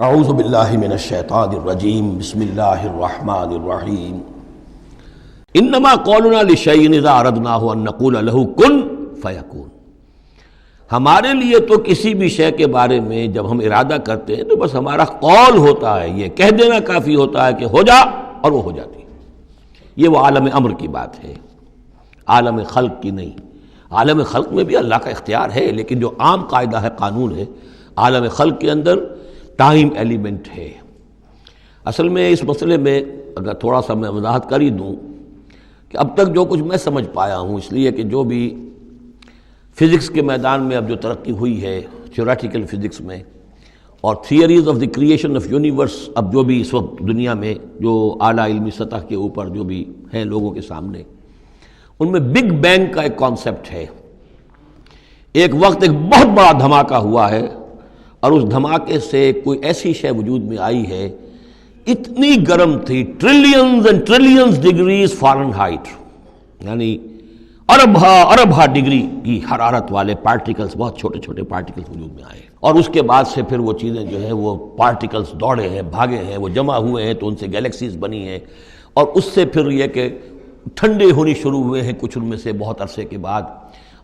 اعوذ باللہ من الشیطان الرجیم بسم اللہ الرحمن الرحیم انما قولنا لشیء اذا اردناہ ان نقول له کن فیکون۔ ہمارے لیے تو کسی بھی شے کے بارے میں جب ہم ارادہ کرتے ہیں تو بس ہمارا قول ہوتا ہے، یہ کہہ دینا کافی ہوتا ہے کہ ہو جا اور وہ ہو جاتی ہے۔ یہ وہ عالم امر کی بات ہے، عالم خلق کی نہیں۔ عالم خلق میں بھی اللہ کا اختیار ہے، لیکن جو عام قاعدہ ہے، قانون ہے، عالم خلق کے اندر ٹائم ایلیمنٹ ہے۔ اصل میں اس مسئلے میں اگر تھوڑا سا میں وضاحت کر ہی دوں کہ اب تک جو کچھ میں سمجھ پایا ہوں، اس لیے کہ جو بھی فزکس کے میدان میں اب جو ترقی ہوئی ہے تھیوریٹیکل فزکس میں، اور theories of the creation of universe, اب جو بھی اس وقت دنیا میں جو اعلیٰ علمی سطح کے اوپر جو بھی ہیں لوگوں کے سامنے، ان میں بگ بینگ کا ایک کانسیپٹ ہے۔ ایک وقت ایک بہت بڑا دھماکہ ہوا ہے، اور اس دھماکے سے کوئی ایسی شے وجود میں آئی ہے، اتنی گرم تھی، trillions and trillions degrees foreign height, یعنی اربھا ڈگری کی حرارت والے پارٹیکلز، بہت چھوٹے چھوٹے پارٹیکلز وجود میں آئے، اور اس کے بعد سے پھر وہ چیزیں جو ہیں وہ پارٹیکلز دوڑے ہیں، بھاگے ہیں، وہ جمع ہوئے ہیں تو ان سے گیلیکسیز بنی ہیں، اور اس سے پھر یہ کہ ٹھنڈے ہونی شروع ہوئے ہیں کچھ ان میں سے بہت عرصے کے بعد۔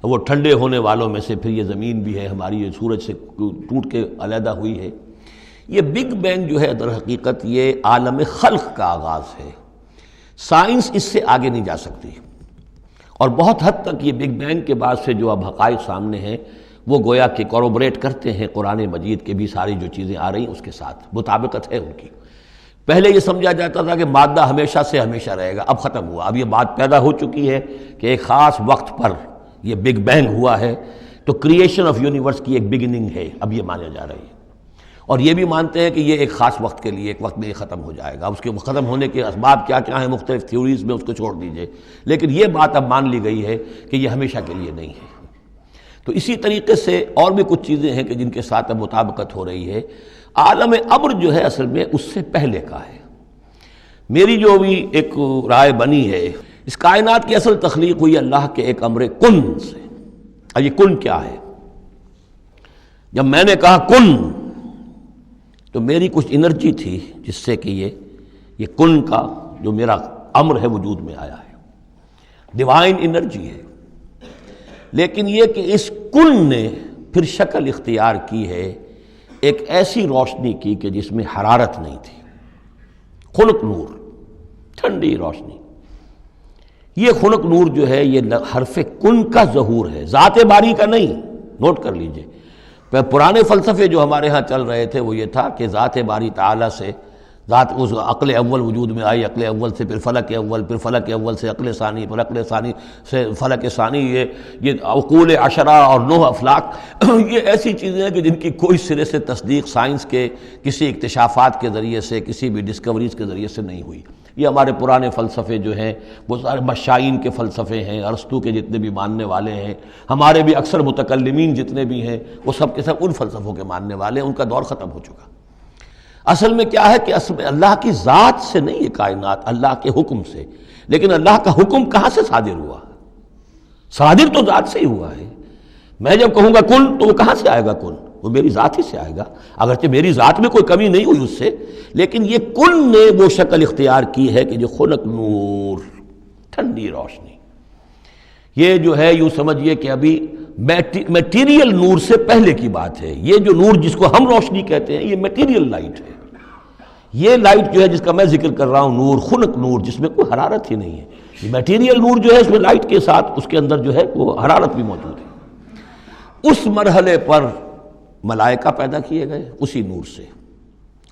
وہ ٹھنڈے ہونے والوں میں سے پھر یہ زمین بھی ہے ہماری، یہ سورج سے ٹوٹ کے علیحدہ ہوئی ہے۔ یہ بگ بینگ جو ہے در حقیقت یہ عالم خلق کا آغاز ہے۔ سائنس اس سے آگے نہیں جا سکتی، اور بہت حد تک یہ بگ بینگ کے بعد سے جو اب حقائق سامنے ہیں وہ گویا کہ کوروبریٹ کرتے ہیں قرآن مجید کے بھی ساری جو چیزیں آ رہی ہیں اس کے ساتھ مطابقت ہے ان کی۔ پہلے یہ سمجھا جاتا تھا کہ مادہ ہمیشہ سے ہمیشہ رہے گا، اب ختم ہوا۔ اب یہ بات پیدا ہو چکی ہے کہ ایک خاص وقت پر یہ بگ بینگ ہوا ہے، تو کریشن آف یونیورس کی ایک بگننگ ہے، اب یہ مانا جا رہی ہے، اور یہ بھی مانتے ہیں کہ یہ ایک خاص وقت کے لیے، ایک وقت میں یہ ختم ہو جائے گا۔ اس کے ختم ہونے کے اسباب کیا کیا ہیں مختلف تھیوریز میں، اس کو چھوڑ دیجئے، لیکن یہ بات اب مان لی گئی ہے کہ یہ ہمیشہ کے لیے نہیں ہے۔ تو اسی طریقے سے اور بھی کچھ چیزیں ہیں کہ جن کے ساتھ اب مطابقت ہو رہی ہے۔ عالم امر جو ہے اصل میں اس سے پہلے کا ہے۔ میری جو بھی ایک رائے بنی ہے، اس کائنات کی اصل تخلیق ہوئی اللہ کے ایک امر کن سے۔ اور یہ کن کیا ہے؟ جب میں نے کہا کن تو میری کچھ انرجی تھی جس سے کہ یہ کن کا جو میرا امر ہے وجود میں آیا ہے، ڈیوائن انرجی ہے۔ لیکن یہ کہ اس کن نے پھر شکل اختیار کی ہے ایک ایسی روشنی کی کہ جس میں حرارت نہیں تھی، خنک نور، ٹھنڈی روشنی۔ یہ خنک نور جو ہے یہ حرف کن کا ظہور ہے، ذات باری کا نہیں۔ نوٹ کر لیجئے، پرانے فلسفے جو ہمارے ہاں چل رہے تھے وہ یہ تھا کہ ذات باری تعالیٰ سے ذات اس عقل اول وجود میں آئی، عقل اول سے پھر فلک اول، پھر فلک اول سے عقل ثانی، پھر عقل ثانی سے فلک ثانی، یہ عقول عشرہ اور 9 افلاک، یہ ایسی چیزیں ہیں کہ جن کی کوئی سرے سے تصدیق سائنس کے کسی اکتشافات کے ذریعے سے، کسی بھی ڈسکوریز کے ذریعے سے نہیں ہوئی۔ یہ ہمارے پرانے فلسفے جو ہیں وہ سارے مشائین کے فلسفے ہیں، ارسطو کے جتنے بھی ماننے والے ہیں، ہمارے بھی اکثر متکلمین جتنے بھی ہیں وہ سب کے سب ان فلسفوں کے ماننے والے ہیں، ان کا دور ختم ہو چکا۔ اصل میں کیا ہے کہ اصل میں اللہ کی ذات سے نہیں یہ کائنات، اللہ کے حکم سے۔ لیکن اللہ کا حکم کہاں سے صادر ہوا؟ صادر تو ذات سے ہی ہوا ہے۔ میں جب کہوں گا کن تو وہ کہاں سے آئے گا؟ کن وہ میری ذات ہی سے آئے گا، اگرچہ میری ذات میں کوئی کمی نہیں ہوئی اس سے، لیکن یہ کن نے وہ شکل اختیار کی ہے کہ جو خنک نور، ٹھنڈی روشنی۔ یہ جو ہے یوں سمجھیے کہ ابھی میٹیریل نور سے پہلے کی بات ہے۔ یہ جو نور جس کو ہم روشنی کہتے ہیں یہ میٹیریل لائٹ ہے۔ یہ لائٹ جو ہے جس کا میں ذکر کر رہا ہوں، نور، خنک نور، جس میں کوئی حرارت ہی نہیں ہے، یہ میٹیریل نور جو ہے اس میں لائٹ کے ساتھ اس کے اندر جو ہے وہ حرارت بھی موجود ہے۔ اس مرحلے پر ملائکہ پیدا کیے گئے اسی نور سے،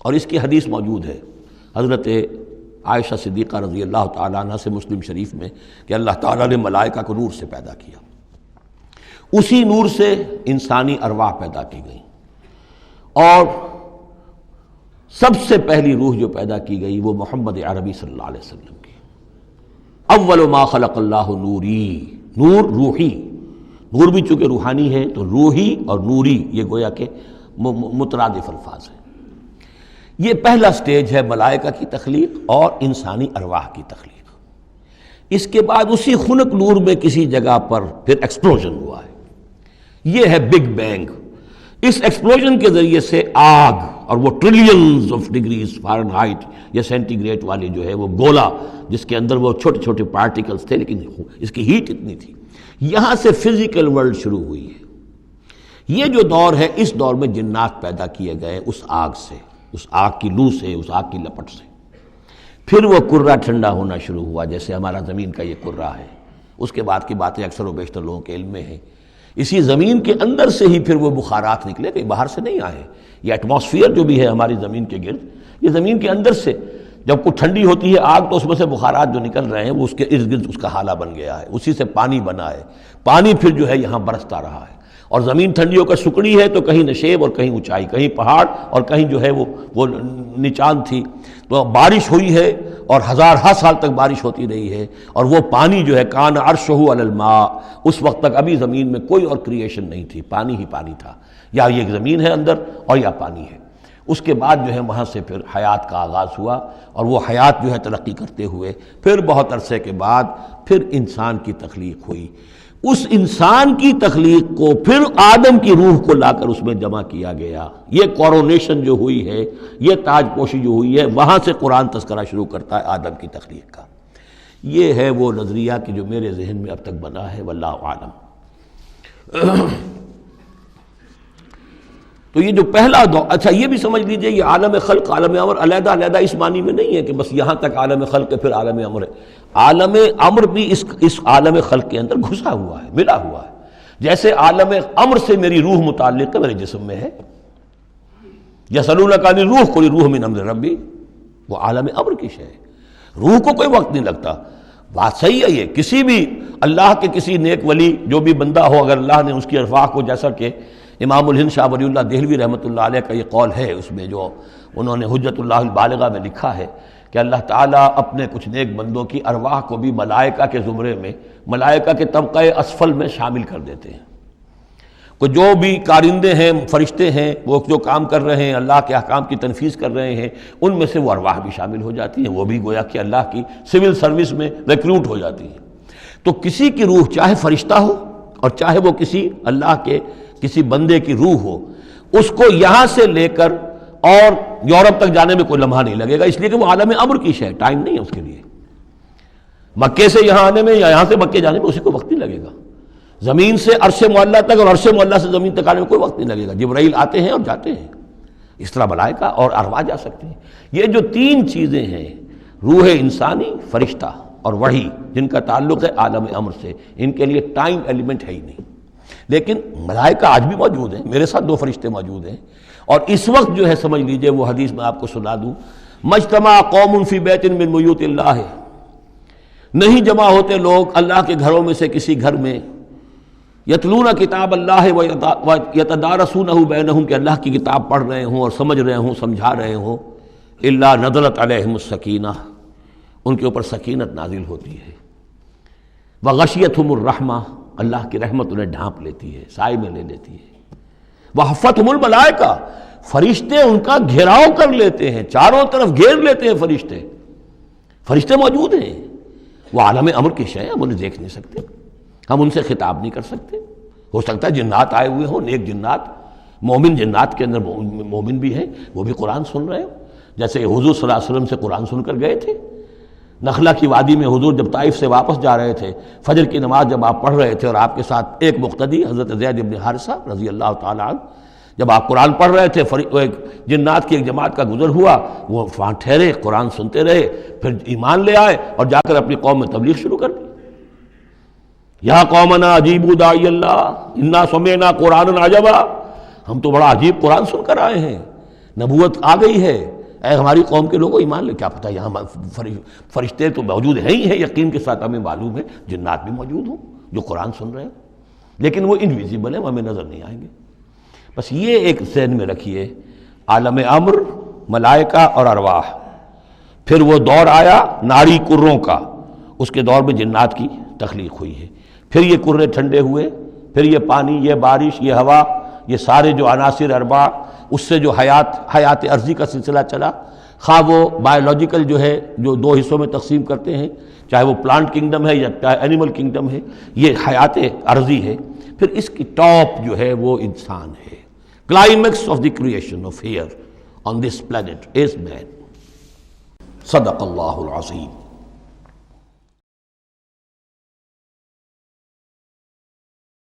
اور اس کی حدیث موجود ہے حضرت عائشہ صدیقہ رضی اللہ تعالیٰ عنہ سے مسلم شریف میں کہ اللہ تعالیٰ نے ملائکہ کو نور سے پیدا کیا۔ اسی نور سے انسانی ارواح پیدا کی گئی، اور سب سے پہلی روح جو پیدا کی گئی وہ محمد عربی صلی اللہ علیہ وسلم کی۔ اول ما خلق اللہ نوری، نور روحی، نور بھی چونکہ روحانی ہے تو روحی اور نوری یہ گویا کہ مترادف الفاظ ہیں۔ یہ پہلا سٹیج ہے ملائکہ کی تخلیق اور انسانی ارواح کی تخلیق۔ اس کے بعد اسی خنک نور میں کسی جگہ پر پھر ایکسپلوژن ہوا ہے، یہ ہے بگ بینگ۔ اس ایکسپلوژن کے ذریعے سے آگ، اور وہ ٹریلینز آف ڈگریز فارنہائٹ یا سینٹی گریڈ والی جو ہے وہ گولا جس کے اندر وہ چھوٹے چھوٹے پارٹیکلز تھے، لیکن اس کی ہیٹ اتنی تھی، یہاں سے فزیکل ورلڈ شروع ہوئی ہے۔ یہ جو دور ہے، اس دور میں جنات پیدا کیے گئے اس آگ سے، اس آگ کی لو سے، اس آگ کی لپٹ سے۔ پھر وہ کرہ ٹھنڈا ہونا شروع ہوا، جیسے ہمارا زمین کا یہ کرہ ہے۔ اس کے بعد کی باتیں اکثر و بیشتر لوگوں کے علم میں ہیں۔ اسی زمین کے اندر سے ہی پھر وہ بخارات نکلے، کہیں باہر سے نہیں آئے۔ یہ ایٹماسفیئر جو بھی ہے ہماری زمین کے گرد، یہ زمین کے اندر سے جب کوئی ٹھنڈی ہوتی ہے آگ تو اس میں سے بخارات جو نکل رہے ہیں وہ اس کے ارد گرد اس کا حالہ بن گیا ہے، اسی سے پانی بنا ہے۔ پانی پھر جو ہے یہاں برستا رہا ہے، اور زمین ٹھنڈی ہو کر سکڑی ہے تو کہیں نشیب اور کہیں اونچائی، کہیں پہاڑ اور کہیں جو ہے وہ نچان تھی، تو بارش ہوئی ہے اور ہزارہا سال تک بارش ہوتی رہی ہے، اور وہ پانی جو ہے کان عرشہ علی الماء، اس وقت تک ابھی زمین میں کوئی اور کریشن نہیں تھی، پانی ہی پانی تھا، یا یہ زمین ہے اندر اور یا پانی ہے۔ اس کے بعد جو ہے وہاں سے پھر حیات کا آغاز ہوا، اور وہ حیات جو ہے ترقی کرتے ہوئے پھر بہت عرصے کے بعد پھر انسان کی تخلیق ہوئی۔ اس انسان کی تخلیق کو پھر آدم کی روح کو لا کر اس میں جمع کیا گیا۔ یہ کورونیشن جو ہوئی ہے، یہ تاج پوشی جو ہوئی ہے، وہاں سے قرآن تذکرہ شروع کرتا ہے آدم کی تخلیق کا۔ یہ ہے وہ نظریہ کہ جو میرے ذہن میں اب تک بنا ہے، واللہ عالم۔ تو یہ جو پہلا دور، اچھا یہ بھی سمجھ لیجئے، یہ عالم خلق عالم امر علیحدہ علیحدہ اس معنی میں نہیں ہے کہ بس یہاں تک عالم خلق ہے پھر عالم امر ہے۔ عالم امر بھی اس عالم خلق کے اندر گھسا ہوا ہے، ملا ہوا ہے۔ جیسے عالم امر سے میری روح متعلق ہے، میرے جسم میں ہے۔ یسألونک عن الروح قل الروح من امر ربی، وہ عالم امر کی شے ہے، روح کو کوئی وقت نہیں لگتا۔ بات صحیح ہے، یہ کسی بھی اللہ کے کسی نیک ولی جو بھی بندہ ہو، اگر اللہ نے اس کی ارواح کو، جیسا کہ امام الہند شاہ ولی اللہ دہلوی رحمۃ اللہ علیہ کا یہ قول ہے، اس میں جو انہوں نے حجت اللہ البالغہ میں لکھا ہے کہ اللہ تعالیٰ اپنے کچھ نیک بندوں کی ارواح کو بھی ملائکہ کے زمرے میں، ملائکہ کے طبقہ اسفل میں شامل کر دیتے ہیں۔ کہ جو بھی کارندے ہیں، فرشتے ہیں، وہ جو کام کر رہے ہیں، اللہ کے احکام کی تنفیذ کر رہے ہیں، ان میں سے وہ ارواح بھی شامل ہو جاتی ہیں، وہ بھی گویا کہ اللہ کی سول سروس میں ریکروٹ ہو جاتی ہیں۔ تو کسی کی روح چاہے فرشتہ ہو اور چاہے وہ کسی اللہ کے کسی بندے کی روح ہو، اس کو یہاں سے لے کر اور یورپ تک جانے میں کوئی لمحہ نہیں لگے گا، اس لیے کہ وہ عالم امر کی شے، ٹائم نہیں ہے اس کے لیے۔ مکے سے یہاں آنے میں یا یہاں سے مکے جانے میں اسی کو وقت نہیں لگے گا۔ زمین سے عرش معلیٰ تک اور عرش معلیٰ سے زمین تک آنے میں کوئی وقت نہیں لگے گا۔ جبرائیل آتے ہیں اور جاتے ہیں، اس طرح ملائکہ اور ارواح جا سکتے ہیں۔ یہ جو تین چیزیں ہیں، روح انسانی، فرشتہ اور وحی، جن کا تعلق ہے عالم امر سے، ان کے لیے ٹائم ایلیمنٹ ہے ہی نہیں۔ لیکن ملائکہ آج بھی موجود ہیں، میرے ساتھ 2 فرشتے موجود ہیں، اور اس وقت جو ہے سمجھ لیجئے وہ حدیث میں آپ کو سنا دوں، مجتمع قوم فی بیت من بیوت اللہ، نہیں جمع ہوتے لوگ اللہ کے گھروں میں سے کسی گھر میں، یتلون کتاب اللہ ویتدارسونہ بینہم، کہ اللہ کی کتاب پڑھ رہے ہوں اور سمجھ رہے ہوں، سمجھا رہے ہوں، الا نزلت علیہم السکینہ، ان کے اوپر سکینت نازل ہوتی ہے، وغشیتہم الرحمہ، اللہ کی رحمت انہیں ڈھانپ لیتی ہے، سائے میں لے لیتی ہے، وحفتہم الملائکہ، فرشتے ان کا گھیراؤ کر لیتے ہیں، چاروں طرف گھیر لیتے ہیں فرشتے، فرشتے موجود ہیں، وہ عالم امر کی شے، ہم انہیں دیکھ نہیں سکتے، ہم ان سے خطاب نہیں کر سکتے۔ ہو سکتا ہے جنات آئے ہوئے ہوں، نیک جنات، مومن جنات کے اندر مومن بھی ہیں، وہ بھی قرآن سن رہے ہوں، جیسے حضور صلی اللہ علیہ وسلم سے قرآن سن کر گئے تھے۔ نخلا کی وادی میں حضور جب طائف سے واپس جا رہے تھے، فجر کی نماز جب آپ پڑھ رہے تھے اور آپ کے ساتھ ایک مقتدی حضرت زید بن حارثہ رضی اللہ تعالیٰ عنہ، جب آپ قرآن پڑھ رہے تھے، جنات کی ایک جماعت کا گزر ہوا، وہ وہاں ٹھہرے، قرآن سنتے رہے، پھر ایمان لے آئے اور جا کر اپنی قوم میں تبلیغ شروع کر دی۔ یا قومنا اجیبوا داعی اللہ انا سمعنا قرآنا عجبا، ہم تو بڑا عجیب قرآن سن کر آئے ہیں، نبوت آ گئی ہے، اے ہماری قوم کے لوگوں ایمان لے۔ کیا پتہ یہاں فرشتے تو موجود ہیں ہی ہیں، یقین کے ساتھ ہمیں معلوم ہے جنات بھی موجود ہوں جو قرآن سن رہے ہیں، لیکن وہ انویزیبل ہیں، وہ ہمیں نظر نہیں آئیں گے۔ بس یہ ایک ذہن میں رکھیے، عالم امر، ملائکہ اور ارواح۔ پھر وہ دور آیا ناری کروں کا، اس کے دور میں جنات کی تخلیق ہوئی ہے، پھر یہ کرے ٹھنڈے ہوئے، پھر یہ پانی، یہ بارش، یہ ہوا، یہ سارے جو عناصر اربع، اس سے جو حیات عرضی کا سلسلہ چلا، خواہ وہ بایولوجیکل جو ہے، جو 2 حصوں میں تقسیم کرتے ہیں، چاہے وہ پلانٹ کنگڈم ہے یا چاہے اینیمل کنگڈم ہے، یہ حیات عرضی ہے۔ پھر اس کی ٹاپ جو ہے وہ انسان ہے، climax of the creation of here on this planet is man. صدق اللہ العظیم.